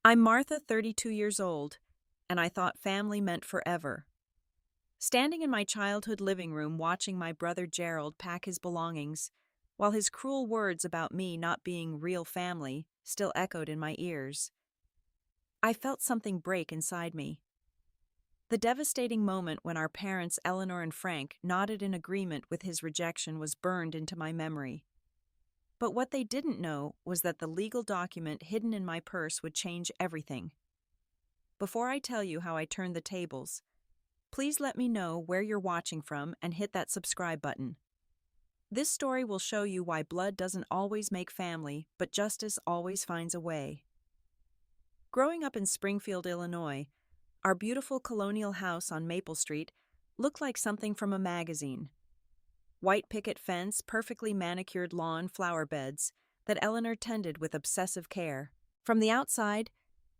I'm Martha, 32 years old, and I thought family meant forever. Standing in my childhood living room watching my brother Gerald pack his belongings, while his cruel words about me not being real family still echoed in my ears, I felt something break inside me. The devastating moment when our parents, Eleanor and Frank, nodded in agreement with his rejection was burned into my memory. But what they didn't know was that the legal document hidden in my purse would change everything. Before I tell you how I turned the tables, please let me know where you're watching from and hit that subscribe button. This story will show you why blood doesn't always make family, but justice always finds a way. Growing up in Springfield, Illinois, our beautiful colonial house on Maple Street looked like something from a magazine. White picket fence, perfectly manicured lawn, flower beds that Eleanor tended with obsessive care. From the outside,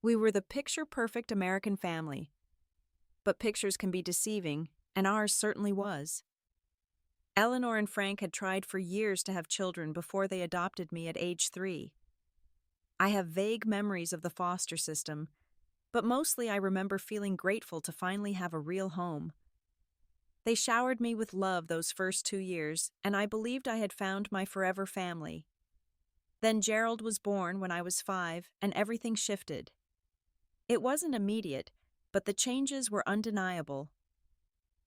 we were the picture-perfect American family. But pictures can be deceiving, and ours certainly was. Eleanor and Frank had tried for years to have children before they adopted me at age 3. I have vague memories of the foster system, but mostly I remember feeling grateful to finally have a real home. They showered me with love those first 2 years, and I believed I had found my forever family. Then Gerald was born when I was 5, and everything shifted. It wasn't immediate, but the changes were undeniable.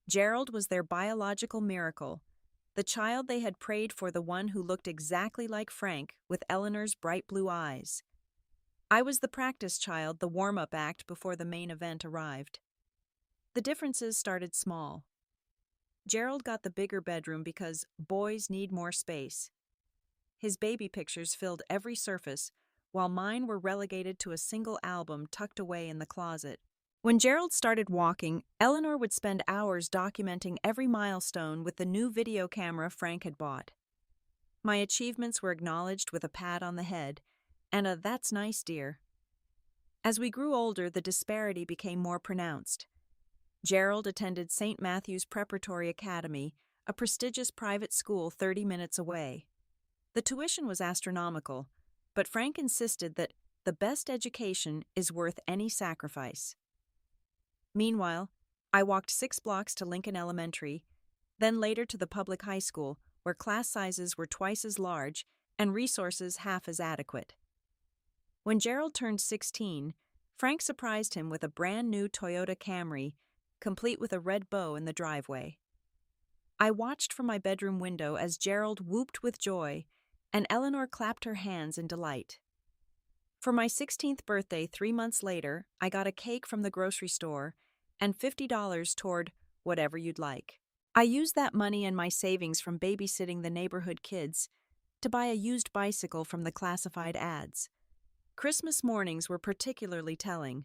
Gerald was their biological miracle, the child they had prayed for, the one who looked exactly like Frank with Eleanor's bright blue eyes. I was the practice child, the warm-up act before the main event arrived. The differences started small. Gerald got the bigger bedroom because boys need more space. His baby pictures filled every surface, while mine were relegated to a single album tucked away in the closet. When Gerald started walking, Eleanor would spend hours documenting every milestone with the new video camera Frank had bought. My achievements were acknowledged with a pat on the head and a "that's nice, dear." As we grew older, the disparity became more pronounced. Gerald attended St. Matthew's Preparatory Academy, a prestigious private school 30 minutes away. The tuition was astronomical, but Frank insisted that the best education is worth any sacrifice. Meanwhile, I walked 6 blocks to Lincoln Elementary, then later to the public high school, where class sizes were twice as large and resources half as adequate. When Gerald turned 16, Frank surprised him with a brand new Toyota Camry, complete with a red bow in the driveway. I watched from my bedroom window as Gerald whooped with joy, and Eleanor clapped her hands in delight. For my 16th birthday 3 months later, I got a cake from the grocery store and $50 toward whatever you'd like. I used that money and my savings from babysitting the neighborhood kids to buy a used bicycle from the classified ads. Christmas mornings were particularly telling.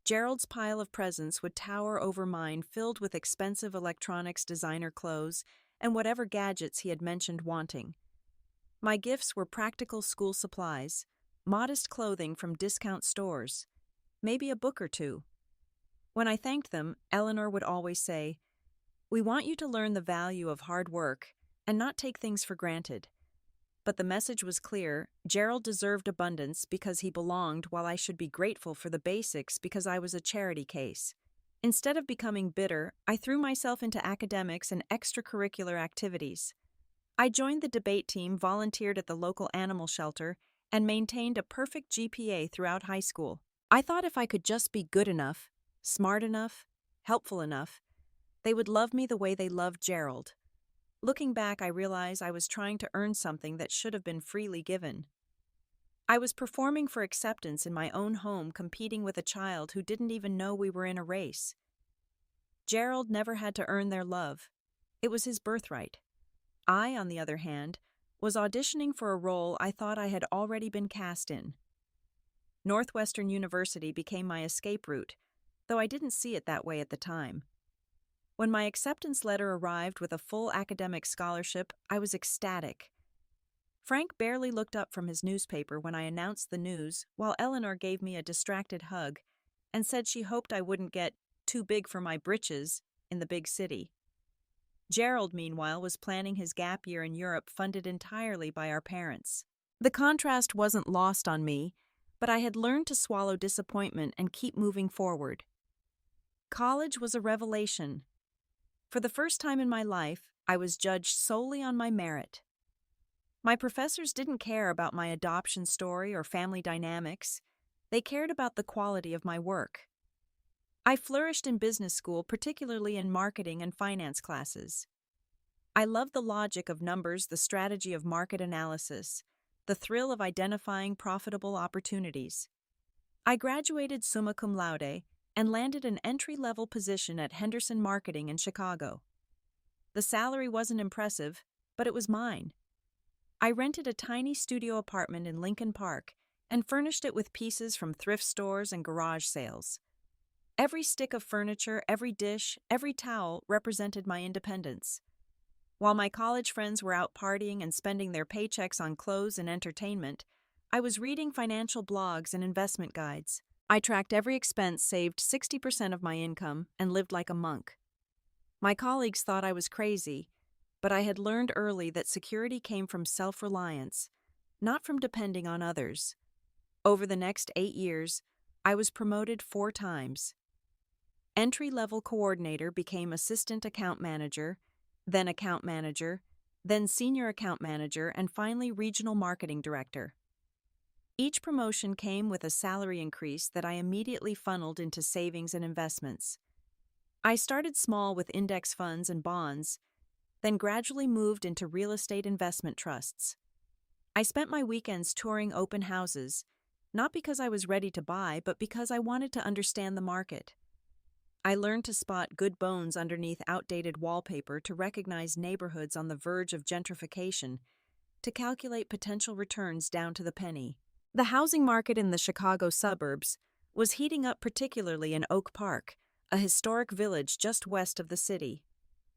Gerald's pile of presents would tower over mine, filled with expensive electronics, designer clothes, and whatever gadgets he had mentioned wanting. My gifts were practical school supplies, modest clothing from discount stores, maybe a book or two. When I thanked them, Eleanor would always say, "We want you to learn the value of hard work and not take things for granted." But the message was clear: Gerald deserved abundance because he belonged, while I should be grateful for the basics because I was a charity case. Instead of becoming bitter, I threw myself into academics and extracurricular activities. I joined the debate team, volunteered at the local animal shelter, and maintained a perfect GPA throughout high school. I thought if I could just be good enough, smart enough, helpful enough, they would love me the way they loved Gerald. Looking back, I realize I was trying to earn something that should have been freely given. I was performing for acceptance in my own home, competing with a child who didn't even know we were in a race. Gerald never had to earn their love. It was his birthright. I, on the other hand, was auditioning for a role I thought I had already been cast in. Northwestern University became my escape route, though I didn't see it that way at the time. When my acceptance letter arrived with a full academic scholarship, I was ecstatic. Frank barely looked up from his newspaper when I announced the news, while Eleanor gave me a distracted hug and said she hoped I wouldn't get too big for my britches in the big city. Gerald, meanwhile, was planning his gap year in Europe, funded entirely by our parents. The contrast wasn't lost on me. but I had learned to swallow disappointment and keep moving forward. College was a revelation. For the first time in my life, I was judged solely on my merit. My professors didn't care about my adoption story or family dynamics. They cared about the quality of my work. I flourished in business school, particularly in marketing and finance classes. I loved the logic of numbers, the strategy of market analysis, the thrill of identifying profitable opportunities. I graduated summa cum laude and landed an entry-level position at Henderson Marketing in Chicago. The salary wasn't impressive, but it was mine. I rented a tiny studio apartment in Lincoln Park and furnished it with pieces from thrift stores and garage sales. Every stick of furniture, every dish, every towel represented my independence. While my college friends were out partying and spending their paychecks on clothes and entertainment, I was reading financial blogs and investment guides. I tracked every expense, saved 60% of my income, and lived like a monk. My colleagues thought I was crazy, but I had learned early that security came from self-reliance, not from depending on others. Over the next 8 years, I was promoted 4 times. Entry-level coordinator became assistant account manager, then senior account manager, and finally regional marketing director. Each promotion came with a salary increase that I immediately funneled into savings and investments. I started small with index funds and bonds, then gradually moved into real estate investment trusts. I spent my weekends touring open houses, not because I was ready to buy, but because I wanted to understand the market. I learned to spot good bones underneath outdated wallpaper, to recognize neighborhoods on the verge of gentrification, to calculate potential returns down to the penny. The housing market in the Chicago suburbs was heating up, particularly in Oak Park, a historic village just west of the city.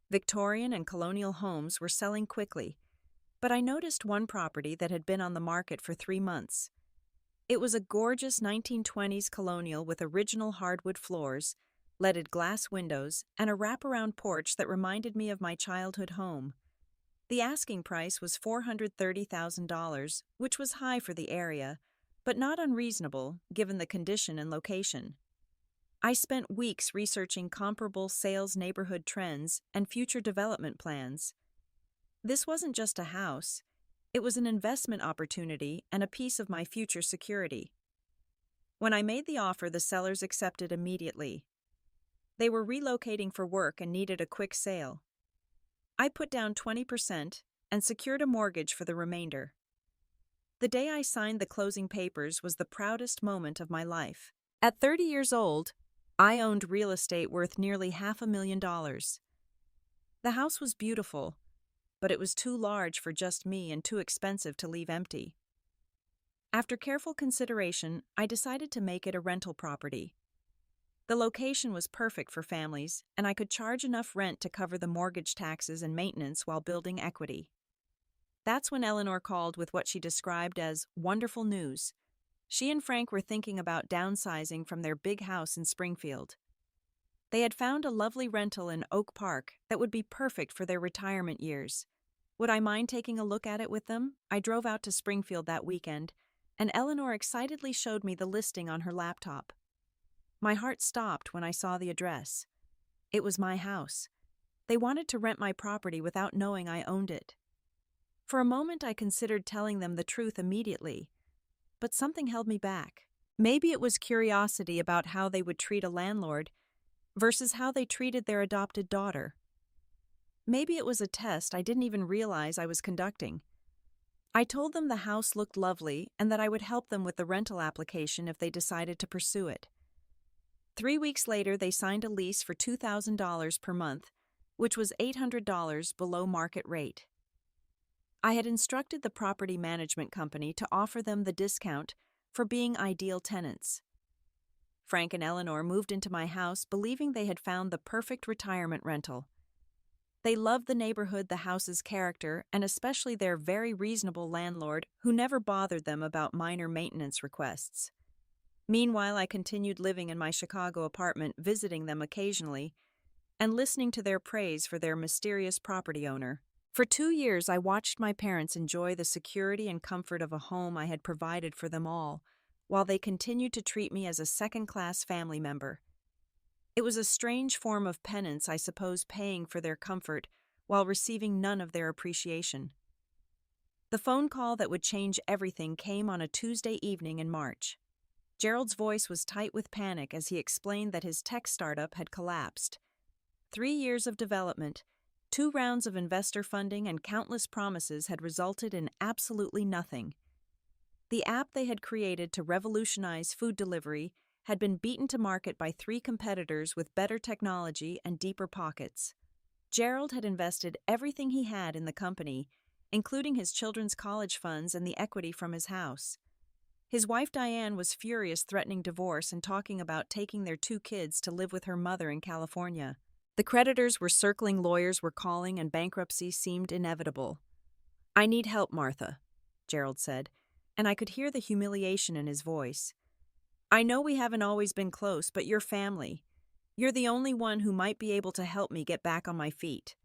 Victorian and colonial homes were selling quickly, but I noticed one property that had been on the market for 3 months. It was a gorgeous 1920s colonial with original hardwood floors, leaded glass windows, and a wraparound porch that reminded me of my childhood home. The asking price was $430,000, which was high for the area, but not unreasonable given the condition and location. I spent weeks researching comparable sales neighborhood trends and future development plans. This wasn't just a house, it was an investment opportunity and a piece of my future security. When I made the offer, the sellers accepted immediately. They were relocating for work and needed a quick sale. I put down 20% and secured a mortgage for the remainder. The day I signed the closing papers was the proudest moment of my life. At 30 years old, I owned real estate worth nearly $500,000. The house was beautiful, but it was too large for just me and too expensive to leave empty. After careful consideration, I decided to make it a rental property. The location was perfect for families, and I could charge enough rent to cover the mortgage taxes and maintenance while building equity. That's when Eleanor called with what she described as wonderful news. She and Frank were thinking about downsizing from their big house in Springfield. They had found a lovely rental in Oak Park that would be perfect for their retirement years. Would I mind taking a look at it with them? I drove out to Springfield that weekend, and Eleanor excitedly showed me the listing on her laptop. My heart stopped when I saw the address. It was my house. They wanted to rent my property without knowing I owned it. For a moment, I considered telling them the truth immediately, but something held me back. Maybe it was curiosity about how they would treat a landlord versus how they treated their adopted daughter. Maybe it was a test I didn't even realize I was conducting. I told them the house looked lovely and that I would help them with the rental application if they decided to pursue it. 3 weeks later, they signed a lease for $2,000 per month, which was $800 below market rate. I had instructed the property management company to offer them the discount for being ideal tenants. Frank and Eleanor moved into my house believing they had found the perfect retirement rental. They loved the neighborhood, the house's character, and especially their very reasonable landlord who never bothered them about minor maintenance requests. Meanwhile, I continued living in my Chicago apartment, visiting them occasionally, and listening to their praise for their mysterious property owner. For 2 years, I watched my parents enjoy the security and comfort of a home I had provided for them all, while they continued to treat me as a second-class family member. It was a strange form of penance, I suppose, paying for their comfort while receiving none of their appreciation. The phone call that would change everything came on a Tuesday evening in March. Gerald's voice was tight with panic as he explained that his tech startup had collapsed. 3 years of development, 2 rounds of investor funding, and countless promises had resulted in absolutely nothing. The app they had created to revolutionize food delivery had been beaten to market by 3 competitors with better technology and deeper pockets. Gerald had invested everything he had in the company, including his children's college funds and the equity from his house. His wife Diane was furious, threatening divorce and talking about taking their 2 kids to live with her mother in California. The creditors were circling, lawyers were calling, and bankruptcy seemed inevitable. "I need help, Martha," Gerald said, and I could hear the humiliation in his voice. "I know we haven't always been close, but you're family. You're the only one who might be able to help me get back on my feet."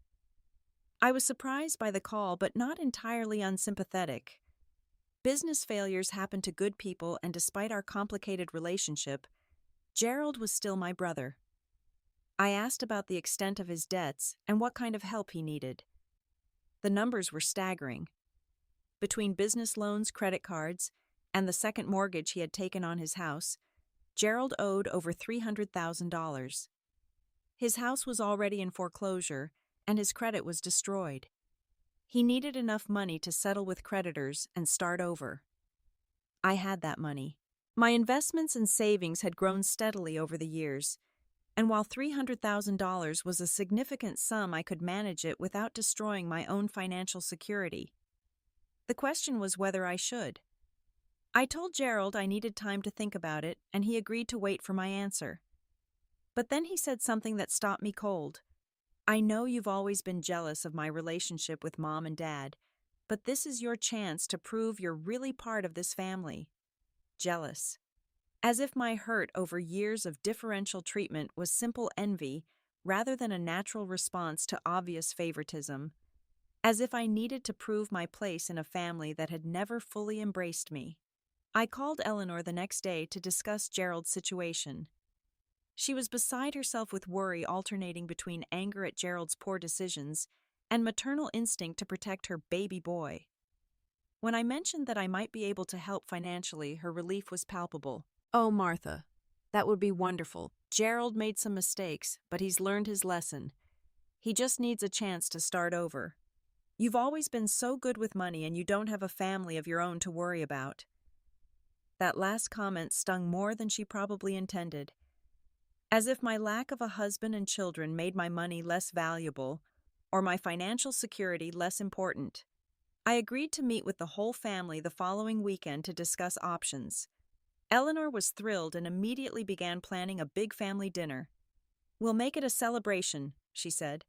I was surprised by the call, but not entirely unsympathetic. Business failures happen to good people, and despite our complicated relationship, Gerald was still my brother. I asked about the extent of his debts and what kind of help he needed. The numbers were staggering. Between business loans, credit cards, and the second mortgage he had taken on his house, Gerald owed over $300,000. His house was already in foreclosure, and his credit was destroyed. He needed enough money to settle with creditors and start over. I had that money. My investments and savings had grown steadily over the years, and while $300,000 was a significant sum, I could manage it without destroying my own financial security. The question was whether I should. I told Gerald I needed time to think about it, and he agreed to wait for my answer. But then he said something that stopped me cold. "I know you've always been jealous of my relationship with Mom and Dad, but this is your chance to prove you're really part of this family." Jealous. As if my hurt over years of differential treatment was simple envy rather than a natural response to obvious favoritism. As if I needed to prove my place in a family that had never fully embraced me. I called Eleanor the next day to discuss Gerald's situation. She was beside herself with worry, alternating between anger at Gerald's poor decisions and maternal instinct to protect her baby boy. When I mentioned that I might be able to help financially, her relief was palpable. "Oh, Martha, that would be wonderful. Gerald made some mistakes, but he's learned his lesson. He just needs a chance to start over. You've always been so good with money, and you don't have a family of your own to worry about." That last comment stung more than she probably intended. As if my lack of a husband and children made my money less valuable or my financial security less important. I agreed to meet with the whole family the following weekend to discuss options. Eleanor was thrilled and immediately began planning a big family dinner. "We'll make it a celebration," she said.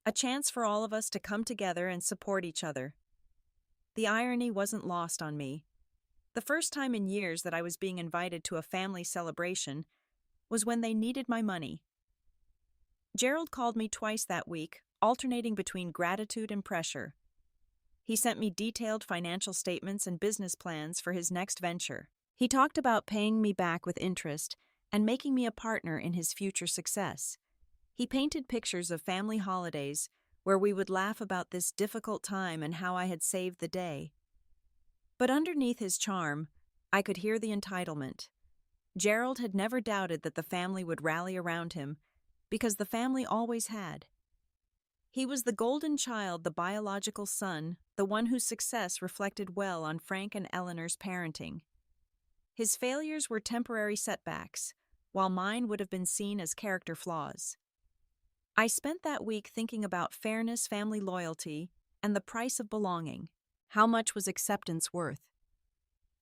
"A chance for all of us to come together and support each other." The irony wasn't lost on me. The first time in years that I was being invited to a family celebration was when they needed my money. Gerald called me twice that week, alternating between gratitude and pressure. He sent me detailed financial statements and business plans for his next venture. He talked about paying me back with interest and making me a partner in his future success. He painted pictures of family holidays where we would laugh about this difficult time and how I had saved the day. But underneath his charm, I could hear the entitlement. Gerald had never doubted that the family would rally around him, because the family always had. He was the golden child, the biological son, the one whose success reflected well on Frank and Eleanor's parenting. His failures were temporary setbacks, while mine would have been seen as character flaws. I spent that week thinking about fairness, family loyalty, and the price of belonging. How much was acceptance worth?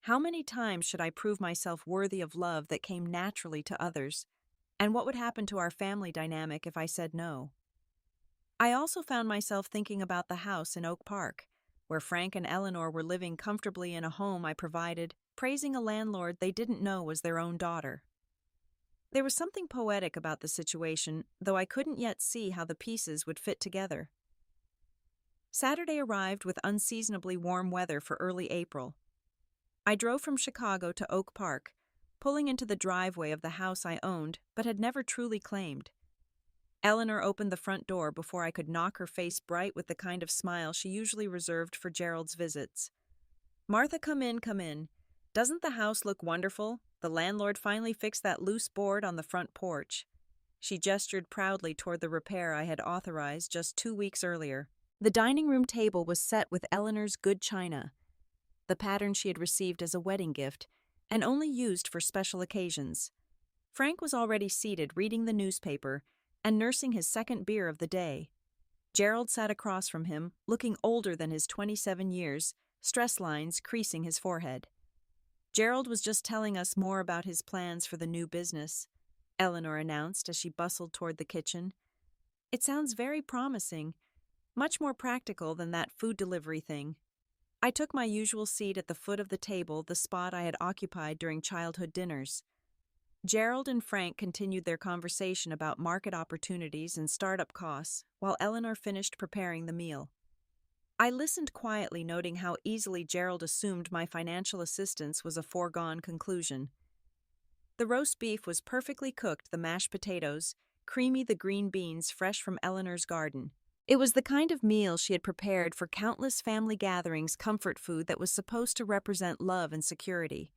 How many times should I prove myself worthy of love that came naturally to others? And what would happen to our family dynamic if I said no? I also found myself thinking about the house in Oak Park, where Frank and Eleanor were living comfortably in a home I provided, praising a landlord they didn't know was their own daughter. There was something poetic about the situation, though I couldn't yet see how the pieces would fit together. Saturday arrived with unseasonably warm weather for early April. I drove from Chicago to Oak Park, pulling into the driveway of the house I owned but had never truly claimed. Eleanor opened the front door before I could knock her face bright with the kind of smile she usually reserved for Gerald's visits. "Martha, come in, come in. Doesn't the house look wonderful? The landlord finally fixed that loose board on the front porch." She gestured proudly toward the repair I had authorized just 2 weeks earlier. The dining room table was set with Eleanor's good china, the pattern she had received as a wedding gift and only used for special occasions. Frank was already seated reading the newspaper and nursing his second beer of the day. Gerald sat across from him, looking older than his 27 years, stress lines creasing his forehead. "Gerald was just telling us more about his plans for the new business," Eleanor announced as she bustled toward the kitchen. "It sounds very promising, much more practical than that food delivery thing." I took my usual seat at the foot of the table, the spot I had occupied during childhood dinners. Gerald and Frank continued their conversation about market opportunities and startup costs, while Eleanor finished preparing the meal. I listened quietly, noting how easily Gerald assumed my financial assistance was a foregone conclusion. The roast beef was perfectly cooked, the mashed potatoes, creamy, the green beans fresh from Eleanor's garden. It was the kind of meal she had prepared for countless family gatherings, comfort food that was supposed to represent love and security.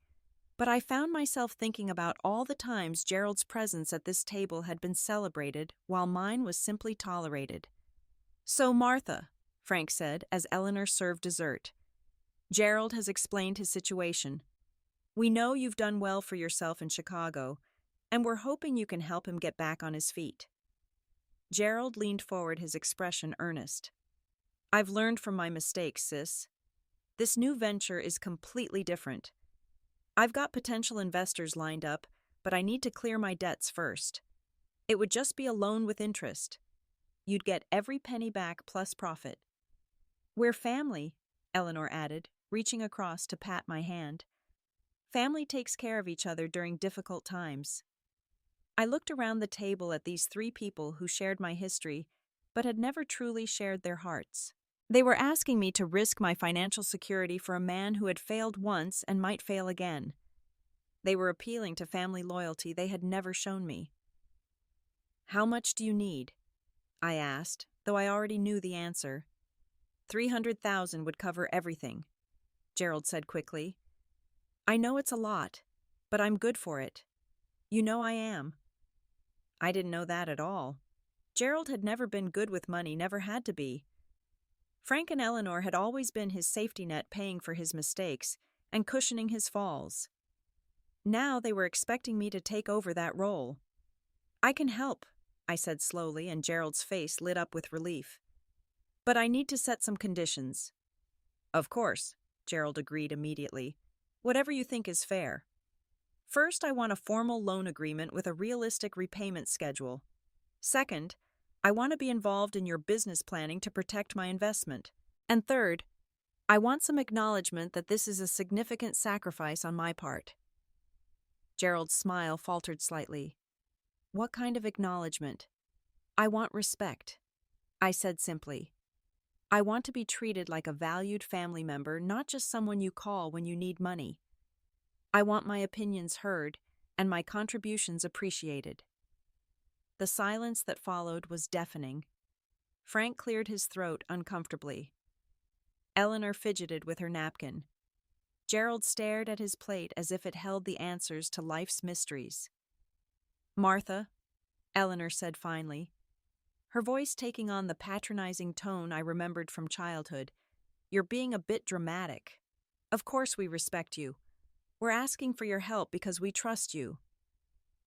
But I found myself thinking about all the times Gerald's presence at this table had been celebrated while mine was simply tolerated. "So, Martha," Frank said as Eleanor served dessert, "Gerald has explained his situation. We know you've done well for yourself in Chicago, and we're hoping you can help him get back on his feet." Gerald leaned forward, his expression earnest. "I've learned from my mistakes, sis. This new venture is completely different. I've got potential investors lined up, but I need to clear my debts first. It would just be a loan with interest. You'd get every penny back plus profit." "We're family," Eleanor added, reaching across to pat my hand. "Family takes care of each other during difficult times." I looked around the table at these 3 people who shared my history, but had never truly shared their hearts. They were asking me to risk my financial security for a man who had failed once and might fail again. They were appealing to family loyalty they had never shown me. "How much do you need?" I asked, though I already knew the answer. "300,000 would cover everything," Gerald said quickly. "I know it's a lot, but I'm good for it. You know I am." I didn't know that at all. Gerald had never been good with money, never had to be. Frank and Eleanor had always been his safety net, paying for his mistakes and cushioning his falls. Now they were expecting me to take over that role. "I can help," I said slowly, and Gerald's face lit up with relief. "But I need to set some conditions." "Of course," Gerald agreed immediately. "Whatever you think is fair. First, I want a formal loan agreement with a realistic repayment schedule. Second, I want to be involved in your business planning to protect my investment. And third, I want some acknowledgement that this is a significant sacrifice on my part." Gerald's smile faltered slightly. "What kind of acknowledgement?" "I want respect," I said simply. "I want to be treated like a valued family member, not just someone you call when you need money. I want my opinions heard and my contributions appreciated." The silence that followed was deafening. Frank cleared his throat uncomfortably. Eleanor fidgeted with her napkin. Gerald stared at his plate as if it held the answers to life's mysteries. "Martha," Eleanor said finally, her voice taking on the patronizing tone I remembered from childhood, "you're being a bit dramatic. Of course we respect you. We're asking for your help because we trust you."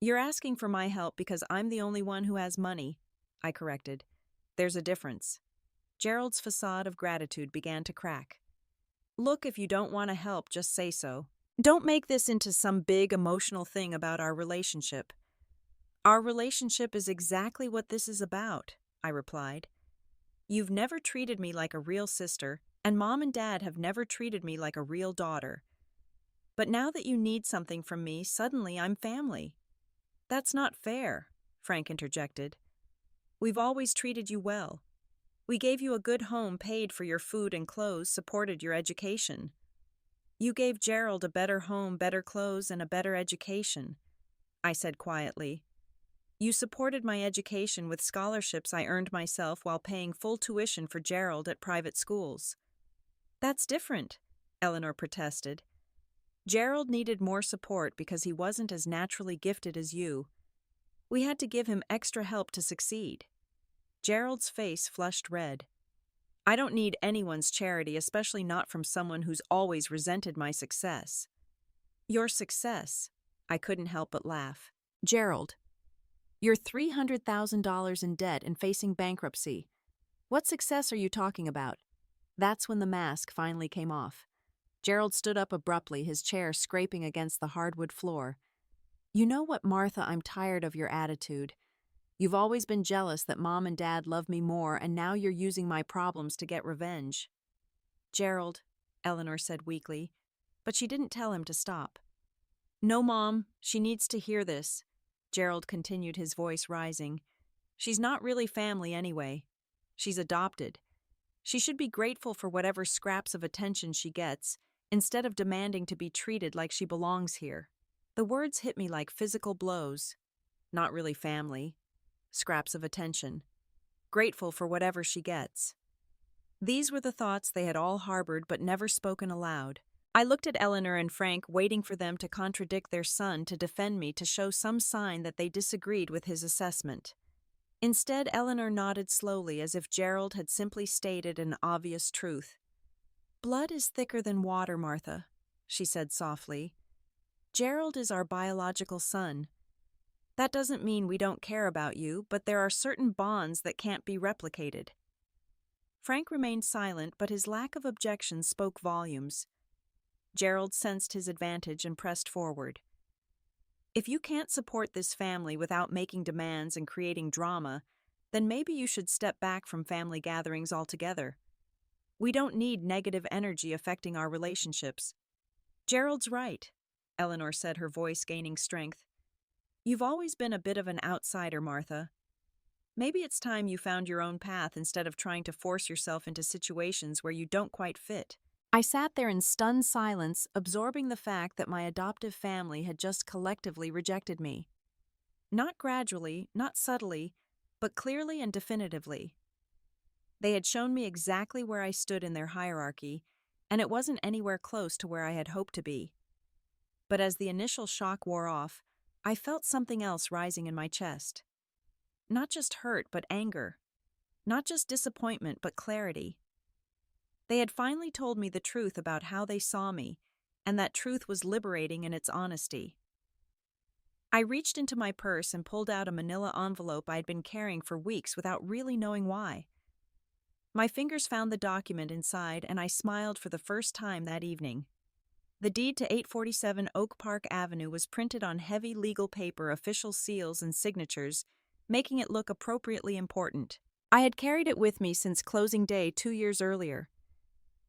"You're asking for my help because I'm the only one who has money," I corrected. "There's a difference." Gerald's facade of gratitude began to crack. "Look, if you don't want to help, just say so. Don't make this into some big emotional thing about our relationship." "Our relationship is exactly what this is about," I replied. "You've never treated me like a real sister, and Mom and Dad have never treated me like a real daughter. But now that you need something from me, suddenly I'm family." "That's not fair," Frank interjected. "We've always treated you well. We gave you a good home, paid for your food and clothes, supported your education." You gave Gerald a better home, better clothes, and a better education, I said quietly. You supported my education with scholarships I earned myself while paying full tuition for Gerald at private schools. That's different, Eleanor protested. Gerald needed more support because he wasn't as naturally gifted as you. We had to give him extra help to succeed. Gerald's face flushed red. I don't need anyone's charity, especially not from someone who's always resented my success. Your success? I couldn't help but laugh. Gerald, you're $300,000 in debt and facing bankruptcy. What success are you talking about? That's when the mask finally came off. Gerald stood up abruptly, his chair scraping against the hardwood floor. You know what, Martha, I'm tired of your attitude. You've always been jealous that Mom and Dad love me more, and now you're using my problems to get revenge. Gerald, Eleanor said weakly, but she didn't tell him to stop. No, Mom, she needs to hear this. Gerald continued, his voice rising. She's not really family anyway. She's adopted. She should be grateful for whatever scraps of attention she gets, instead of demanding to be treated like she belongs here. The words hit me like physical blows. Not really family. Scraps of attention. Grateful for whatever she gets. These were the thoughts they had all harbored but never spoken aloud. I looked at Eleanor and Frank, waiting for them to contradict their son, to defend me, to show some sign that they disagreed with his assessment. Instead, Eleanor nodded slowly, as if Gerald had simply stated an obvious truth. Blood is thicker than water, Martha, she said softly. Gerald is our biological son. That doesn't mean we don't care about you, but there are certain bonds that can't be replicated. Frank remained silent, but his lack of objection spoke volumes. Gerald sensed his advantage and pressed forward. If you can't support this family without making demands and creating drama, then maybe you should step back from family gatherings altogether. We don't need negative energy affecting our relationships. Gerald's right, Eleanor said, her voice gaining strength. You've always been a bit of an outsider, Martha. Maybe it's time you found your own path instead of trying to force yourself into situations where you don't quite fit. I sat there in stunned silence, absorbing the fact that my adoptive family had just collectively rejected me. Not gradually, not subtly, but clearly and definitively. They had shown me exactly where I stood in their hierarchy, and it wasn't anywhere close to where I had hoped to be. But as the initial shock wore off, I felt something else rising in my chest. Not just hurt, but anger. Not just disappointment, but clarity. They had finally told me the truth about how they saw me, and that truth was liberating in its honesty. I reached into my purse and pulled out a manila envelope I'd been carrying for weeks without really knowing why. My fingers found the document inside, and I smiled for the first time that evening. The deed to 847 Oak Park Avenue was printed on heavy legal paper, official seals and signatures, making it look appropriately important. I had carried it with me since closing day 2 years earlier.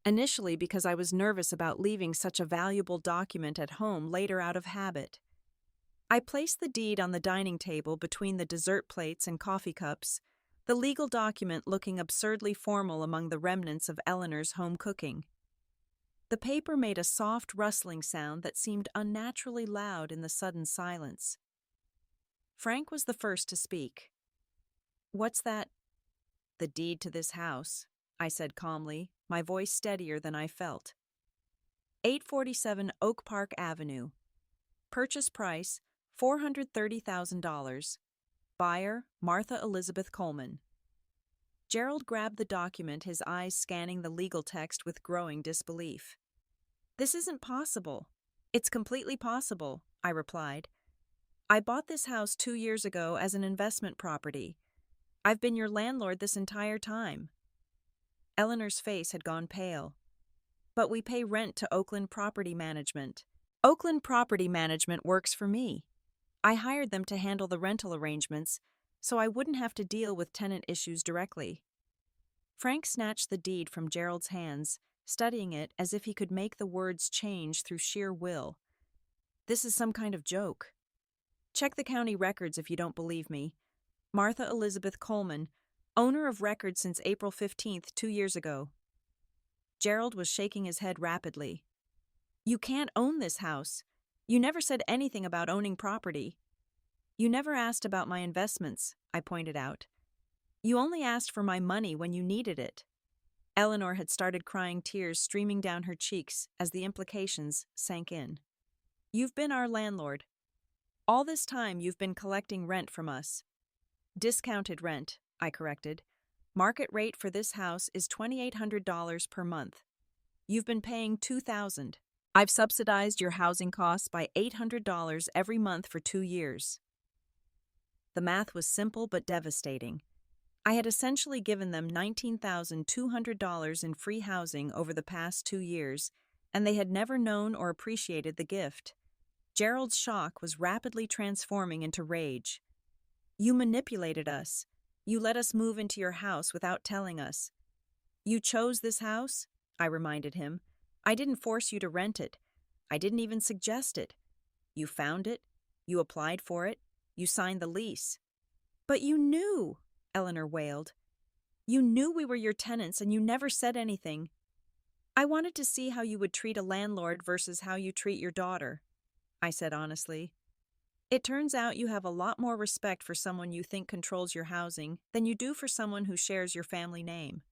Initially because I was nervous about leaving such a valuable document at home later out of habit. I placed the deed on the dining table between the dessert plates and coffee cups, the legal document looking absurdly formal among the remnants of Eleanor's home cooking. The paper made a soft rustling sound that seemed unnaturally loud in the sudden silence. Frank was the first to speak. What's that? The deed to this house, I said calmly, my voice steadier than I felt. 847 Oak Park Avenue. Purchase price, $430,000. Buyer, Martha Elizabeth Coleman. Gerald grabbed the document, his eyes scanning the legal text with growing disbelief. This isn't possible. It's completely possible, I replied. I bought this house 2 years ago as an investment property. I've been your landlord this entire time. Eleanor's face had gone pale. But we pay rent to Oakland Property Management. Oakland Property Management works for me. I hired them to handle the rental arrangements, so I wouldn't have to deal with tenant issues directly. Frank snatched the deed from Gerald's hands, studying it as if he could make the words change through sheer will. This is some kind of joke. Check the county records if you don't believe me. Martha Elizabeth Coleman, owner of record since April 15th, 2 years ago. Gerald was shaking his head rapidly. You can't own this house. You never said anything about owning property. You never asked about my investments, I pointed out. You only asked for my money when you needed it. Eleanor had started crying, tears streaming down her cheeks as the implications sank in. You've been our landlord. All this time you've been collecting rent from us. Discounted rent, I corrected. Market rate for this house is $2,800 per month. You've been paying $2,000. I've subsidized your housing costs by $800 every month for 2 years. The math was simple but devastating. I had essentially given them $19,200 in free housing over the past 2 years, and they had never known or appreciated the gift. Gerald's shock was rapidly transforming into rage. You manipulated us. You let us move into your house without telling us. You chose this house? I reminded him. I didn't force you to rent it. I didn't even suggest it. You found it. You applied for it. You signed the lease. But you knew, Eleanor wailed. You knew we were your tenants and you never said anything. I wanted to see how you would treat a landlord versus how you treat your daughter, I said honestly. It turns out you have a lot more respect for someone you think controls your housing than you do for someone who shares your family name.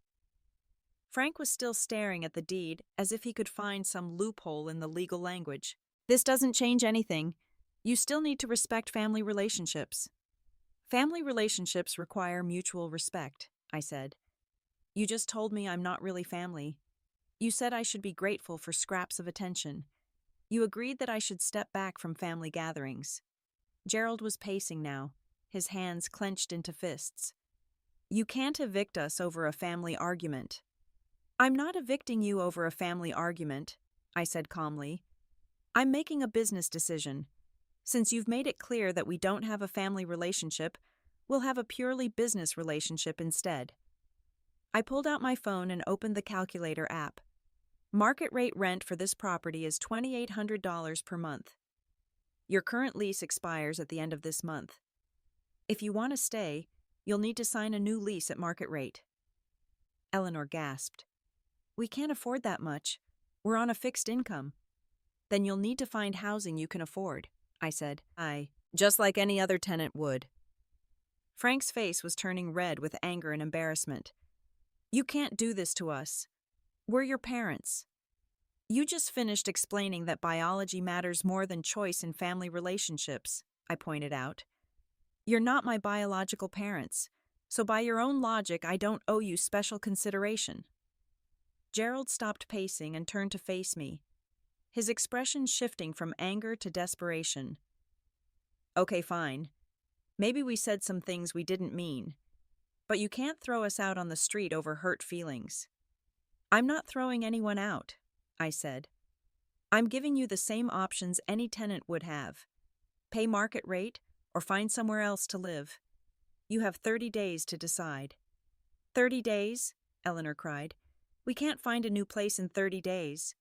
Frank was still staring at the deed as if he could find some loophole in the legal language. This doesn't change anything. You still need to respect family relationships. Family relationships require mutual respect, I said. You just told me I'm not really family. You said I should be grateful for scraps of attention. You agreed that I should step back from family gatherings. Gerald was pacing now, his hands clenched into fists. You can't evict us over a family argument. I'm not evicting you over a family argument, I said calmly. I'm making a business decision. Since you've made it clear that we don't have a family relationship, we'll have a purely business relationship instead. I pulled out my phone and opened the calculator app. Market rate rent for this property is $2,800 per month. Your current lease expires at the end of this month. If you want to stay, you'll need to sign a new lease at market rate. Eleanor gasped. We can't afford that much. We're on a fixed income. Then you'll need to find housing you can afford, I said. Just like any other tenant would. Frank's face was turning red with anger and embarrassment. You can't do this to us. We're your parents. You just finished explaining that biology matters more than choice in family relationships, I pointed out. You're not my biological parents, so by your own logic, I don't owe you special consideration. Gerald stopped pacing and turned to face me, his expression shifting from anger to desperation. Okay, fine. Maybe we said some things we didn't mean, but you can't throw us out on the street over hurt feelings. I'm not throwing anyone out, I said. I'm giving you the same options any tenant would have. Pay market rate or find somewhere else to live. You have 30 days to decide. 30 days? Eleanor cried. We can't find a new place in 30 days.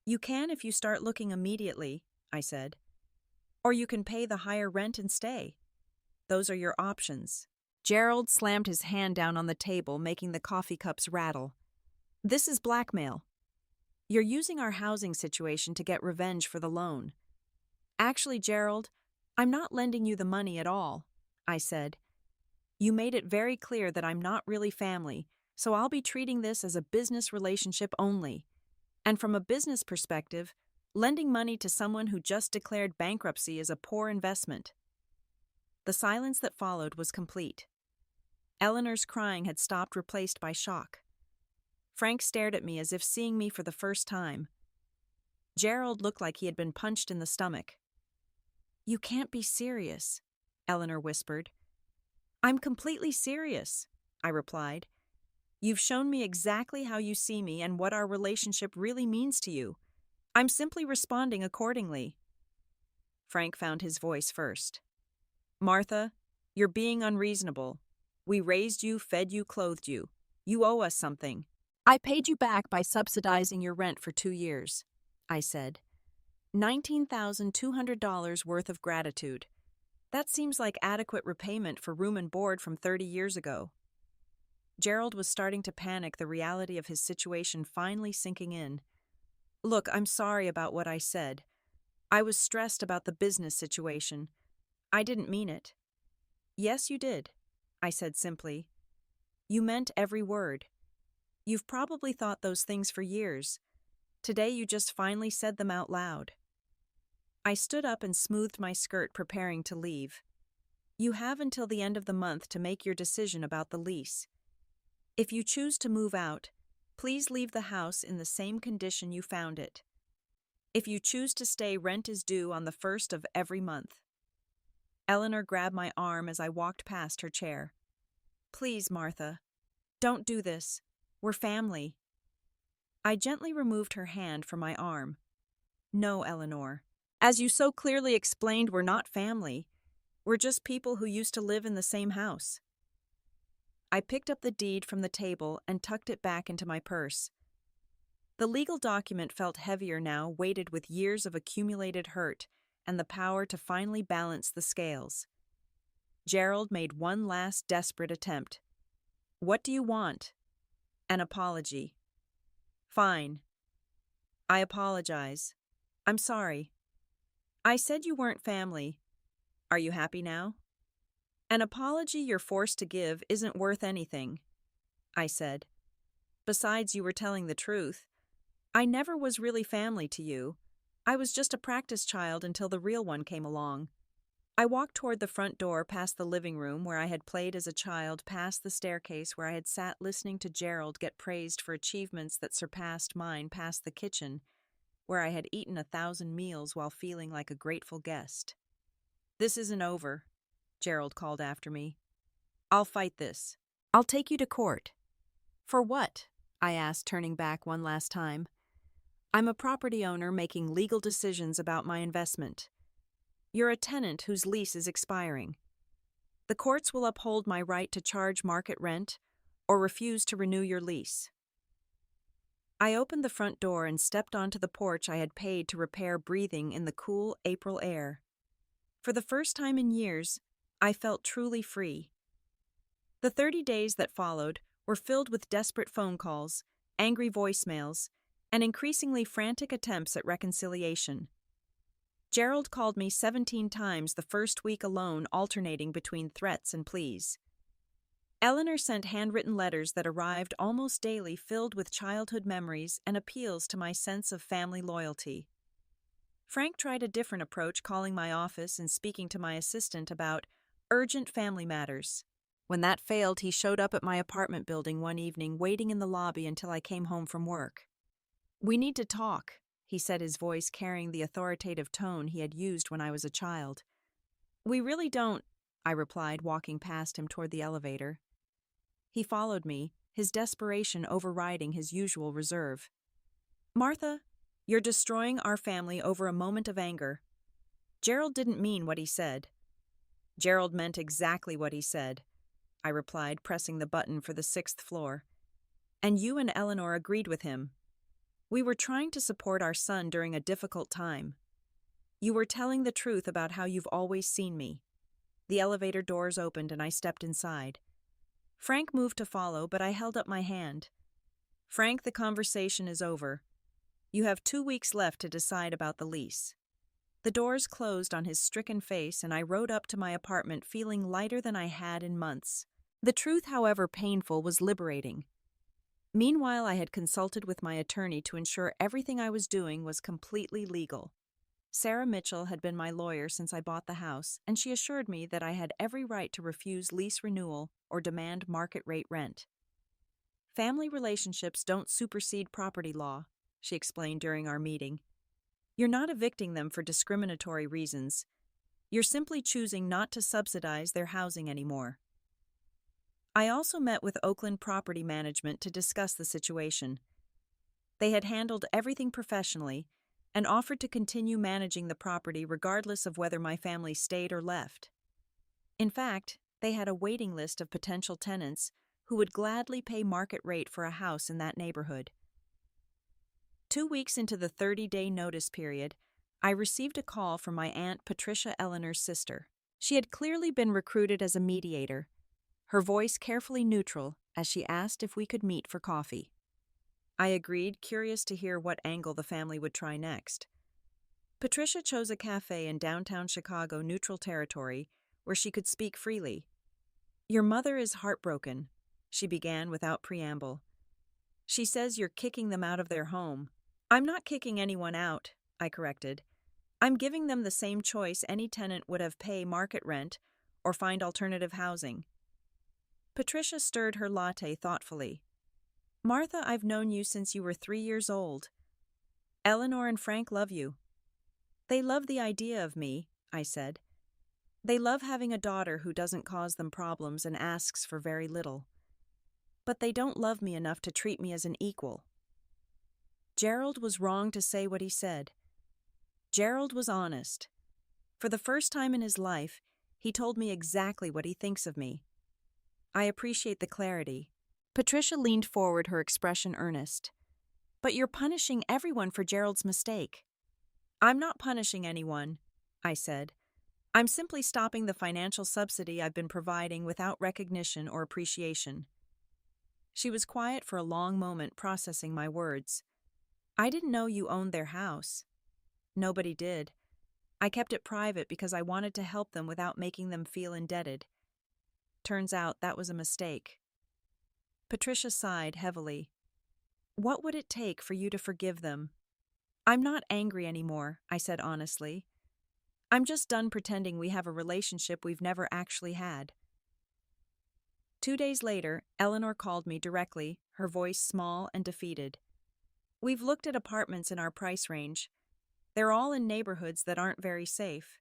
You can if you start looking immediately, I said. Or you can pay the higher rent and stay. Those are your options. Gerald slammed his hand down on the table, making the coffee cups rattle. This is blackmail. You're using our housing situation to get revenge for the loan. Actually, Gerald, I'm not lending you the money at all, I said. You made it very clear that I'm not really family, so I'll be treating this as a business relationship only. And from a business perspective, lending money to someone who just declared bankruptcy is a poor investment. The silence that followed was complete. Eleanor's crying had stopped, replaced by shock. Frank stared at me as if seeing me for the first time. Gerald looked like he had been punched in the stomach. You can't be serious, Eleanor whispered. I'm completely serious, I replied. You've shown me exactly how you see me and what our relationship really means to you. I'm simply responding accordingly. Frank found his voice first. Martha, you're being unreasonable. We raised you, fed you, clothed you. You owe us something. I paid you back by subsidizing your rent for 2 years, I said. $19,200 worth of gratitude. That seems like adequate repayment for room and board from 30 years ago. Gerald was starting to panic, the reality of his situation finally sinking in. Look, I'm sorry about what I said. I was stressed about the business situation. I didn't mean it. Yes, you did, I said simply. You meant every word. You've probably thought those things for years. Today you just finally said them out loud. I stood up and smoothed my skirt, preparing to leave. You have until the end of the month to make your decision about the lease. If you choose to move out, please leave the house in the same condition you found it. If you choose to stay, rent is due on the first of every month. Eleanor grabbed my arm as I walked past her chair. Please, Martha, don't do this. We're family. I gently removed her hand from my arm. No, Eleanor. As you so clearly explained, we're not family. We're just people who used to live in the same house. I picked up the deed from the table and tucked it back into my purse. The legal document felt heavier now, weighted with years of accumulated hurt and the power to finally balance the scales. Gerald made one last desperate attempt. What do you want? An apology. Fine. I apologize. I'm sorry. I said you weren't family. Are you happy now? An apology you're forced to give isn't worth anything, I said. Besides, you were telling the truth. I never was really family to you. I was just a practice child until the real one came along. I walked toward the front door, past the living room where I had played as a child, past the staircase where I had sat listening to Gerald get praised for achievements that surpassed mine, past the kitchen where I had eaten 1,000 meals while feeling like a grateful guest. This isn't over, Gerald called after me. I'll fight this. I'll take you to court. For what? I asked, turning back one last time. I'm a property owner making legal decisions about my investment. You're a tenant whose lease is expiring. The courts will uphold my right to charge market rent or refuse to renew your lease. I opened the front door and stepped onto the porch I had paid to repair, breathing in the cool April air. For the first time in years, I felt truly free. The 30 days that followed were filled with desperate phone calls, angry voicemails, and increasingly frantic attempts at reconciliation. Gerald called me 17 times the first week alone, alternating between threats and pleas. Eleanor sent handwritten letters that arrived almost daily, filled with childhood memories and appeals to my sense of family loyalty. Frank tried a different approach, calling my office and speaking to my assistant about urgent family matters. When that failed, he showed up at my apartment building one evening, waiting in the lobby until I came home from work. We need to talk, he said, his voice carrying the authoritative tone he had used when I was a child. We really don't, I replied, walking past him toward the elevator. He followed me, his desperation overriding his usual reserve. Martha, you're destroying our family over a moment of anger. Gerald didn't mean what he said. Gerald meant exactly what he said, I replied, pressing the button for the 6th floor. And you and Eleanor agreed with him. We were trying to support our son during a difficult time. You were telling the truth about how you've always seen me. The elevator doors opened and I stepped inside. Frank moved to follow, but I held up my hand. Frank, the conversation is over. You have 2 weeks left to decide about the lease. The doors closed on his stricken face, and I rode up to my apartment feeling lighter than I had in months. The truth, however painful, was liberating. Meanwhile, I had consulted with my attorney to ensure everything I was doing was completely legal. Sarah Mitchell had been my lawyer since I bought the house, and she assured me that I had every right to refuse lease renewal or demand market-rate rent. Family relationships don't supersede property law, she explained during our meeting. You're not evicting them for discriminatory reasons. You're simply choosing not to subsidize their housing anymore. I also met with Oakland Property Management to discuss the situation. They had handled everything professionally and offered to continue managing the property regardless of whether my family stayed or left. In fact, they had a waiting list of potential tenants who would gladly pay market rate for a house in that neighborhood. 2 weeks into the 30-day notice period, I received a call from my Aunt Patricia Eleanor's sister. She had clearly been recruited as a mediator, her voice carefully neutral as she asked if we could meet for coffee. I agreed, curious to hear what angle the family would try next. Patricia chose a cafe in downtown Chicago, neutral territory, where she could speak freely. "Your mother is heartbroken," she began without preamble. "She says you're kicking them out of their home." "I'm not kicking anyone out," I corrected. "I'm giving them the same choice any tenant would have: pay market rent or find alternative housing." Patricia stirred her latte thoughtfully. "Martha, I've known you since you were 3 years old. Eleanor and Frank love you." "They love the idea of me," I said. "They love having a daughter who doesn't cause them problems and asks for very little. But they don't love me enough to treat me as an equal." Gerald was wrong to say what he said. Gerald was honest. For the first time in his life, he told me exactly what he thinks of me. I appreciate the clarity. Patricia leaned forward, her expression earnest. "But you're punishing everyone for Gerald's mistake." "I'm not punishing anyone," I said. "I'm simply stopping the financial subsidy I've been providing without recognition or appreciation." She was quiet for a long moment, processing my words. "I didn't know you owned their house." "Nobody did. I kept it private because I wanted to help them without making them feel indebted. Turns out that was a mistake." Patricia sighed heavily. "What would it take for you to forgive them?" "I'm not angry anymore," I said honestly. "I'm just done pretending we have a relationship we've never actually had." 2 days later, Eleanor called me directly, her voice small and defeated. "We've looked at apartments in our price range. They're all in neighborhoods that aren't very safe."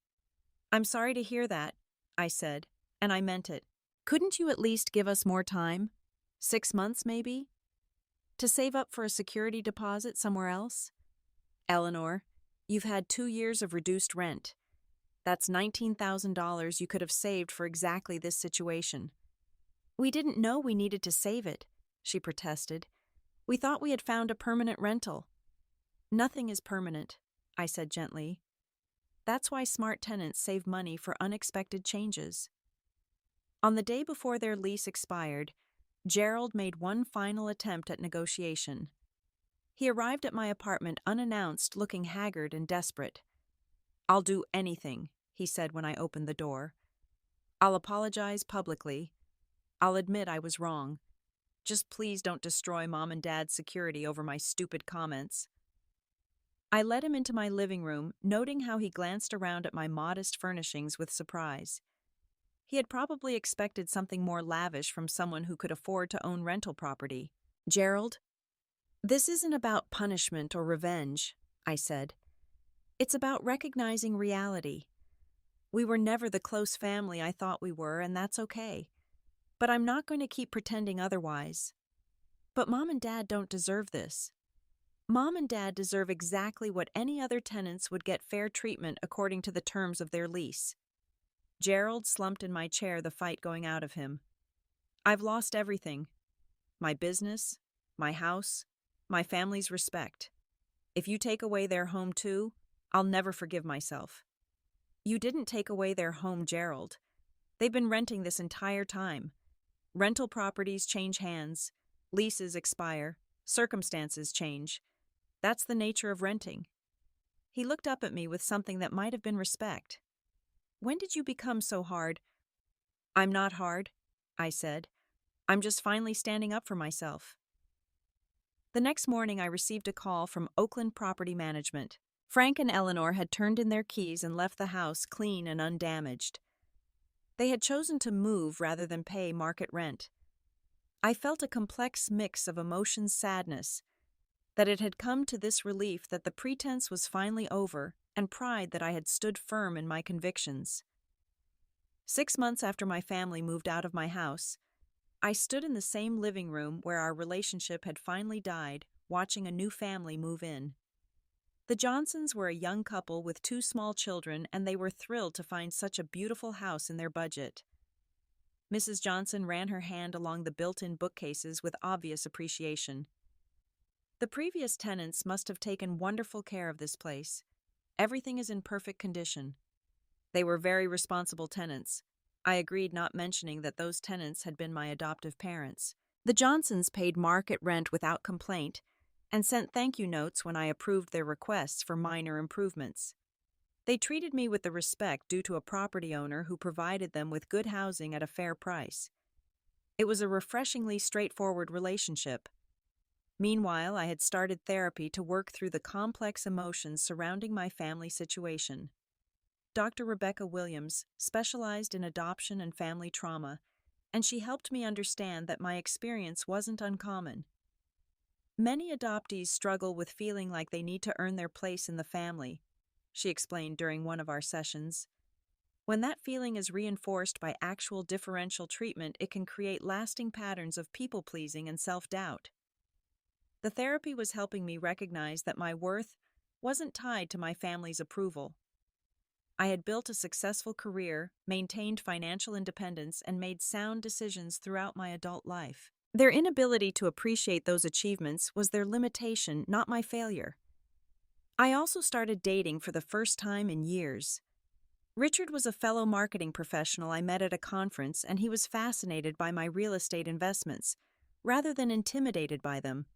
"I'm sorry to hear that," I said, and I meant it. "Couldn't you at least give us more time? 6 months, maybe? To save up for a security deposit somewhere else?" "Eleanor, you've had 2 years of reduced rent. That's $19,000 you could have saved for exactly this situation." "We didn't know we needed to save it," she protested. "We thought we had found a permanent rental." "Nothing is permanent," I said gently. "That's why smart tenants save money for unexpected changes." On the day before their lease expired, Gerald made one final attempt at negotiation. He arrived at my apartment unannounced, looking haggard and desperate. "I'll do anything," he said when I opened the door. "I'll apologize publicly. I'll admit I was wrong. Just please don't destroy Mom and Dad's security over my stupid comments." I led him into my living room, noting how he glanced around at my modest furnishings with surprise. He had probably expected something more lavish from someone who could afford to own rental property. "Gerald, this isn't about punishment or revenge," I said. "It's about recognizing reality. We were never the close family I thought we were, and that's okay. But I'm not going to keep pretending otherwise. But Mom and Dad don't deserve this. Mom and Dad deserve exactly what any other tenants would get: fair treatment according to the terms of their lease." Gerald slumped in my chair, the fight going out of him. "I've lost everything. My business, my house, my family's respect. If you take away their home too, I'll never forgive myself." "You didn't take away their home, Gerald. They've been renting this entire time. Rental properties change hands, leases expire, circumstances change. That's the nature of renting." He looked up at me with something that might have been respect. "When did you become so hard?" "I'm not hard," I said. "I'm just finally standing up for myself." The next morning I received a call from Oakland Property Management. Frank and Eleanor had turned in their keys and left the house clean and undamaged. They had chosen to move rather than pay market rent. I felt a complex mix of emotions: sadness that it had come to this, relief that the pretense was finally over, and pride that I had stood firm in my convictions. 6 months after my family moved out of my house, I stood in the same living room where our relationship had finally died, watching a new family move in. The Johnsons were a young couple with 2 small children, and they were thrilled to find such a beautiful house in their budget. Mrs. Johnson ran her hand along the built-in bookcases with obvious appreciation. "The previous tenants must have taken wonderful care of this place. Everything is in perfect condition." "They were very responsible tenants." I agreed, not mentioning that those tenants had been my adoptive parents. "The Johnsons paid market rent without complaint, and sent thank you notes when I approved their requests for minor improvements. They treated me with the respect due to a property owner who provided them with good housing at a fair price. It was a refreshingly straightforward relationship. Meanwhile, I had started therapy to work through the complex emotions surrounding my family situation. Dr. Rebecca Williams specialized in adoption and family trauma, and she helped me understand that my experience wasn't uncommon. Many adoptees struggle with feeling like they need to earn their place in the family, she explained during one of our sessions. When that feeling is reinforced by actual differential treatment, it can create lasting patterns of people-pleasing and self-doubt. The therapy was helping me recognize that my worth wasn't tied to my family's approval. I had built a successful career, maintained financial independence, and made sound decisions throughout my adult life. Their inability to appreciate those achievements was their limitation, not my failure. I also started dating for the first time in years. Richard was a fellow marketing professional I met at a conference, and he was fascinated by my real estate investments, rather than intimidated by them.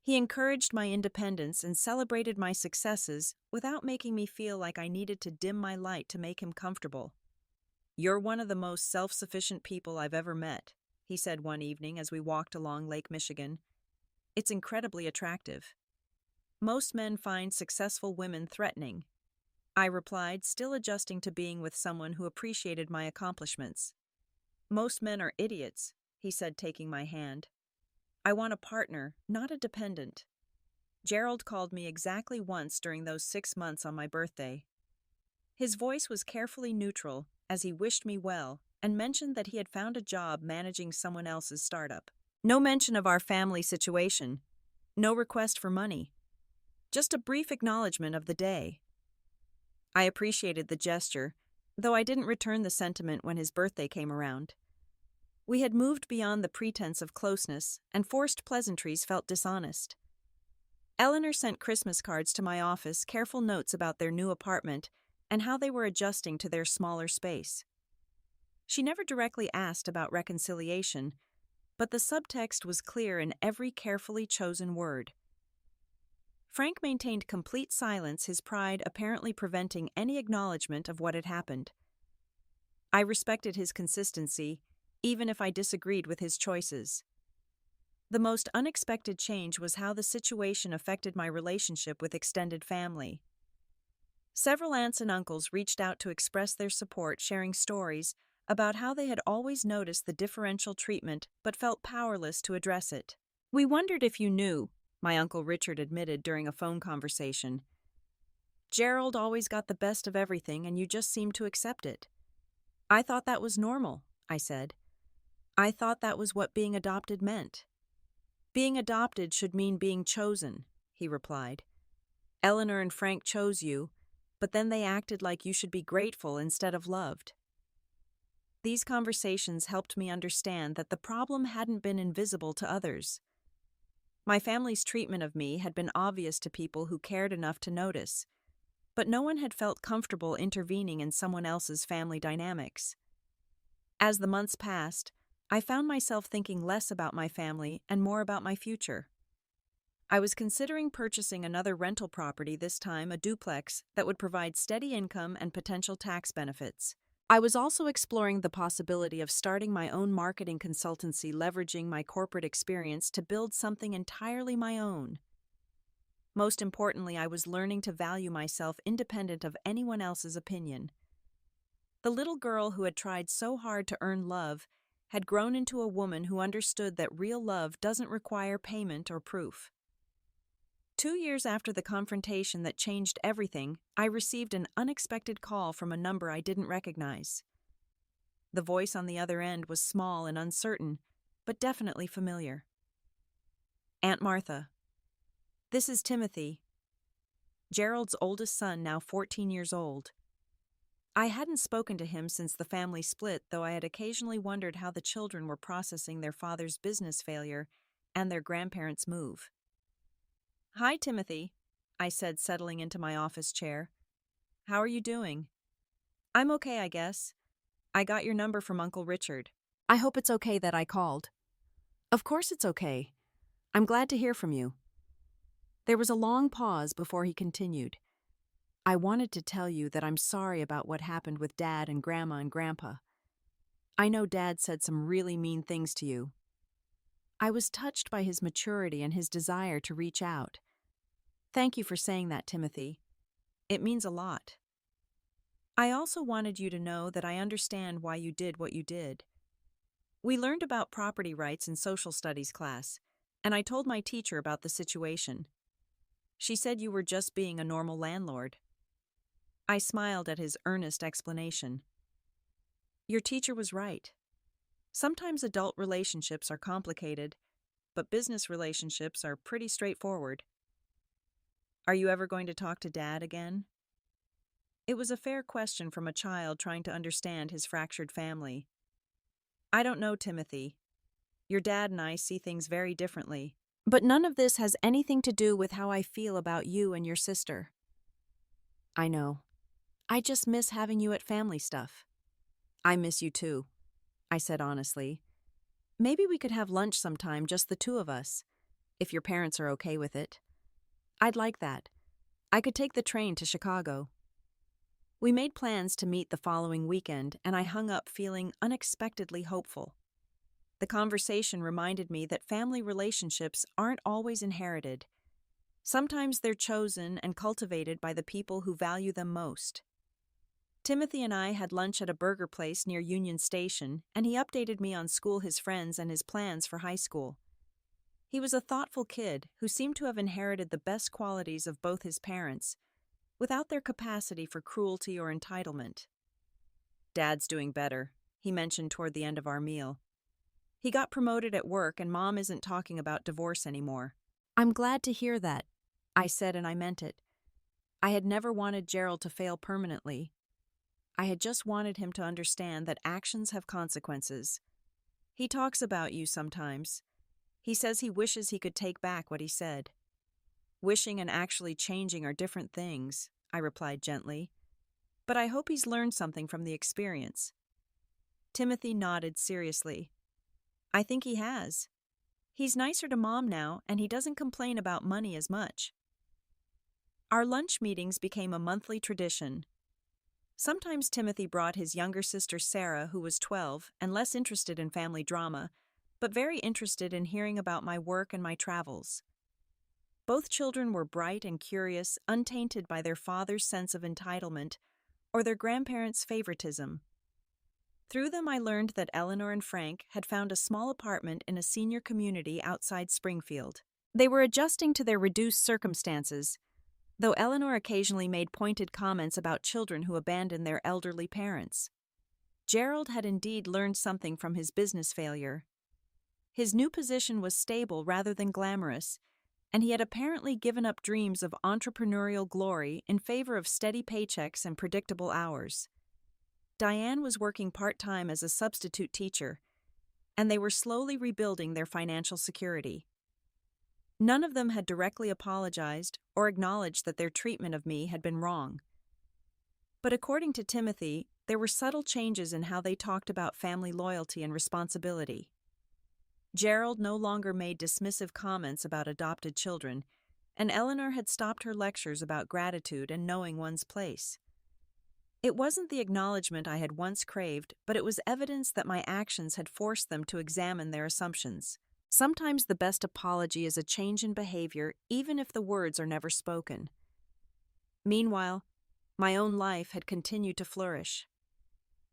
He encouraged my independence and celebrated my successes without making me feel like I needed to dim my light to make him comfortable. "You're one of the most self-sufficient people I've ever met," he said one evening as we walked along Lake Michigan. "It's incredibly attractive. Most men find successful women threatening." I replied, still adjusting to being with someone who appreciated my accomplishments. "Most men are idiots," he said, taking my hand. "I want a partner, not a dependent." Gerald called me exactly once during those 6 months on my birthday. His voice was carefully neutral as he wished me well and mentioned that he had found a job managing someone else's startup. No mention of our family situation, no request for money, just a brief acknowledgement of the day. I appreciated the gesture, though I didn't return the sentiment when his birthday came around. We had moved beyond the pretense of closeness, and forced pleasantries felt dishonest. Eleanor sent Christmas cards to my office, careful notes about their new apartment and how they were adjusting to their smaller space. She never directly asked about reconciliation, but the subtext was clear in every carefully chosen word. Frank maintained complete silence, his pride apparently preventing any acknowledgement of what had happened. I respected his consistency, even if I disagreed with his choices. The most unexpected change was how the situation affected my relationship with extended family. Several aunts and uncles reached out to express their support, sharing stories about how they had always noticed the differential treatment but felt powerless to address it. "We wondered if you knew," my Uncle Richard admitted during a phone conversation. "Gerald always got the best of everything and you just seemed to accept it." "I thought that was normal," I said. "I thought that was what being adopted meant." "Being adopted should mean being chosen," he replied. "Eleanor and Frank chose you, but then they acted like you should be grateful instead of loved." These conversations helped me understand that the problem hadn't been invisible to others. My family's treatment of me had been obvious to people who cared enough to notice, but no one had felt comfortable intervening in someone else's family dynamics. As the months passed, I found myself thinking less about my family and more about my future. I was considering purchasing another rental property, this time a duplex that would provide steady income and potential tax benefits. I was also exploring the possibility of starting my own marketing consultancy, leveraging my corporate experience to build something entirely my own. Most importantly, I was learning to value myself independent of anyone else's opinion. The little girl who had tried so hard to earn love had grown into a woman who understood that real love doesn't require payment or proof. 2 years after the confrontation that changed everything, I received an unexpected call from a number I didn't recognize. The voice on the other end was small and uncertain, but definitely familiar. "Aunt Martha. This is Timothy, Gerald's oldest son, now 14 years old." I hadn't spoken to him since the family split, though I had occasionally wondered how the children were processing their father's business failure and their grandparents' move. "Hi, Timothy," I said, settling into my office chair. "How are you doing?" "I'm okay, I guess. I got your number from Uncle Richard." "I hope it's okay that I called." "Of course it's okay. I'm glad to hear from you." There was a long pause before he continued. I wanted to tell you that I'm sorry about what happened with Dad and Grandma and Grandpa. I know Dad said some really mean things to you. I was touched by his maturity and his desire to reach out. Thank you for saying that, Timothy. It means a lot. I also wanted you to know that I understand why you did what you did. We learned about property rights in social studies class, and I told my teacher about the situation. She said you were just being a normal landlord. I smiled at his earnest explanation. Your teacher was right. Sometimes adult relationships are complicated, but business relationships are pretty straightforward. Are you ever going to talk to Dad again? It was a fair question from a child trying to understand his fractured family. I don't know, Timothy. Your dad and I see things very differently. But none of this has anything to do with how I feel about you and your sister. I know. I just miss having you at family stuff. I miss you too, I said honestly. Maybe we could have lunch sometime, just the two of us, if your parents are okay with it. I'd like that. I could take the train to Chicago. We made plans to meet the following weekend, and I hung up feeling unexpectedly hopeful. The conversation reminded me that family relationships aren't always inherited. Sometimes they're chosen and cultivated by the people who value them most. Timothy and I had lunch at a burger place near Union Station, and he updated me on school, his friends, and his plans for high school. He was a thoughtful kid who seemed to have inherited the best qualities of both his parents, without their capacity for cruelty or entitlement. Dad's doing better, he mentioned toward the end of our meal. He got promoted at work and Mom isn't talking about divorce anymore. I'm glad to hear that, I said, and I meant it. I had never wanted Gerald to fail permanently. I had just wanted him to understand that actions have consequences. He talks about you sometimes. He says he wishes he could take back what he said. Wishing and actually changing are different things, I replied gently. But I hope he's learned something from the experience. Timothy nodded seriously. I think he has. He's nicer to Mom now, and he doesn't complain about money as much. Our lunch meetings became a monthly tradition. Sometimes Timothy brought his younger sister Sarah, who was 12 and less interested in family drama, but very interested in hearing about my work and my travels. Both children were bright and curious, untainted by their father's sense of entitlement or their grandparents' favoritism. Through them, I learned that Eleanor and Frank had found a small apartment in a senior community outside Springfield. They were adjusting to their reduced circumstances, though Eleanor occasionally made pointed comments about children who abandoned their elderly parents. Gerald had indeed learned something from his business failure. His new position was stable rather than glamorous, and he had apparently given up dreams of entrepreneurial glory in favor of steady paychecks and predictable hours. Diane was working part-time as a substitute teacher, and they were slowly rebuilding their financial security. None of them had directly apologized or acknowledged that their treatment of me had been wrong. But according to Timothy, there were subtle changes in how they talked about family loyalty and responsibility. Gerald no longer made dismissive comments about adopted children, and Eleanor had stopped her lectures about gratitude and knowing one's place. It wasn't the acknowledgement I had once craved, but it was evidence that my actions had forced them to examine their assumptions. Sometimes the best apology is a change in behavior, even if the words are never spoken. Meanwhile, my own life had continued to flourish.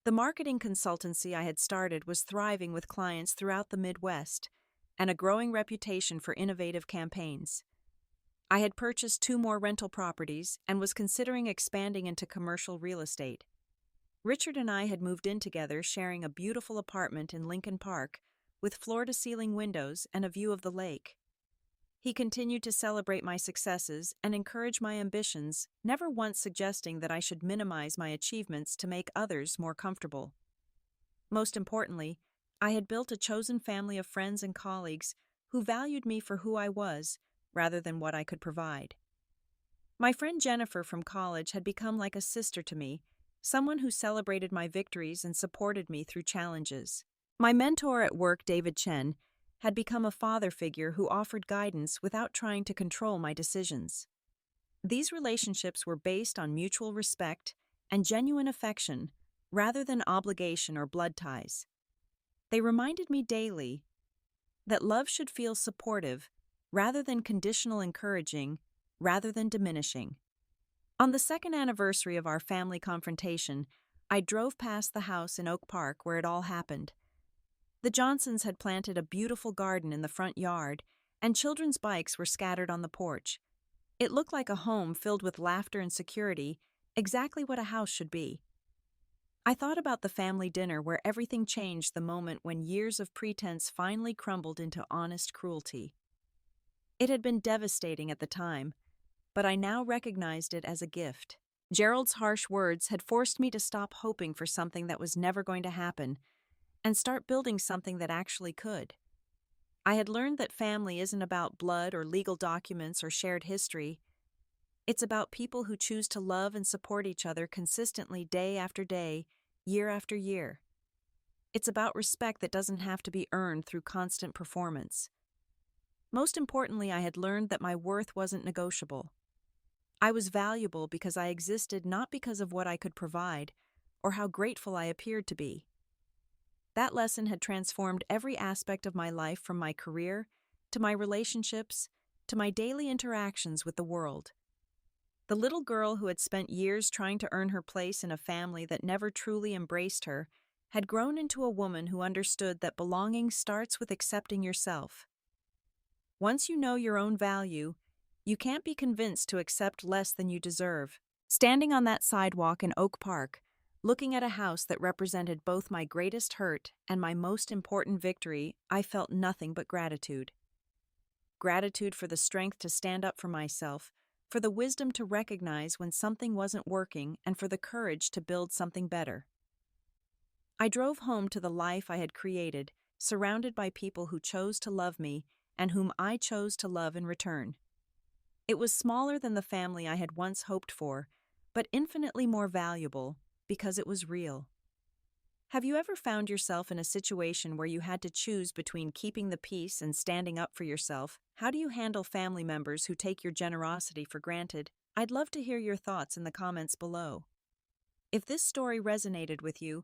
The marketing consultancy I had started was thriving with clients throughout the Midwest and a growing reputation for innovative campaigns. I had purchased 2 more rental properties and was considering expanding into commercial real estate. Richard and I had moved in together, sharing a beautiful apartment in Lincoln Park with floor-to-ceiling windows and a view of the lake. He continued to celebrate my successes and encourage my ambitions, never once suggesting that I should minimize my achievements to make others more comfortable. Most importantly, I had built a chosen family of friends and colleagues who valued me for who I was, rather than what I could provide. My friend Jennifer from college had become like a sister to me, someone who celebrated my victories and supported me through challenges. My mentor at work, David Chen, had become a father figure who offered guidance without trying to control my decisions. These relationships were based on mutual respect and genuine affection rather than obligation or blood ties. They reminded me daily that love should feel supportive rather than conditional, encouraging rather than diminishing. On the second anniversary of our family confrontation, I drove past the house in Oak Park where it all happened. The Johnsons had planted a beautiful garden in the front yard, and children's bikes were scattered on the porch. It looked like a home filled with laughter and security, exactly what a house should be. I thought about the family dinner where everything changed the moment when years of pretense finally crumbled into honest cruelty. It had been devastating at the time, but I now recognized it as a gift. Gerald's harsh words had forced me to stop hoping for something that was never going to happen and start building something that actually could. I had learned that family isn't about blood or legal documents or shared history. It's about people who choose to love and support each other consistently day after day, year after year. It's about respect that doesn't have to be earned through constant performance. Most importantly, I had learned that my worth wasn't negotiable. I was valuable because I existed, not because of what I could provide or how grateful I appeared to be. That lesson had transformed every aspect of my life, from my career to my relationships to my daily interactions with the world. The little girl who had spent years trying to earn her place in a family that never truly embraced her had grown into a woman who understood that belonging starts with accepting yourself. Once you know your own value, you can't be convinced to accept less than you deserve. Standing on that sidewalk in Oak Park, looking at a house that represented both my greatest hurt and my most important victory, I felt nothing but gratitude. Gratitude for the strength to stand up for myself, for the wisdom to recognize when something wasn't working, and for the courage to build something better. I drove home to the life I had created, surrounded by people who chose to love me and whom I chose to love in return. It was smaller than the family I had once hoped for, but infinitely more valuable because it was real. Have you ever found yourself in a situation where you had to choose between keeping the peace and standing up for yourself? How do you handle family members who take your generosity for granted? I'd love to hear your thoughts in the comments below. If this story resonated with you,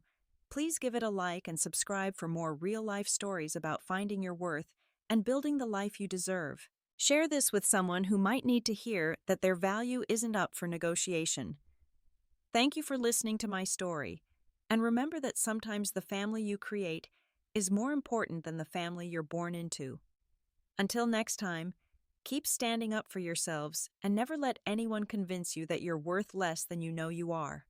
please give it a like and subscribe for more real-life stories about finding your worth and building the life you deserve. Share this with someone who might need to hear that their value isn't up for negotiation. Thank you for listening to my story, and remember that sometimes the family you create is more important than the family you're born into. Until next time, keep standing up for yourselves and never let anyone convince you that you're worth less than you know you are.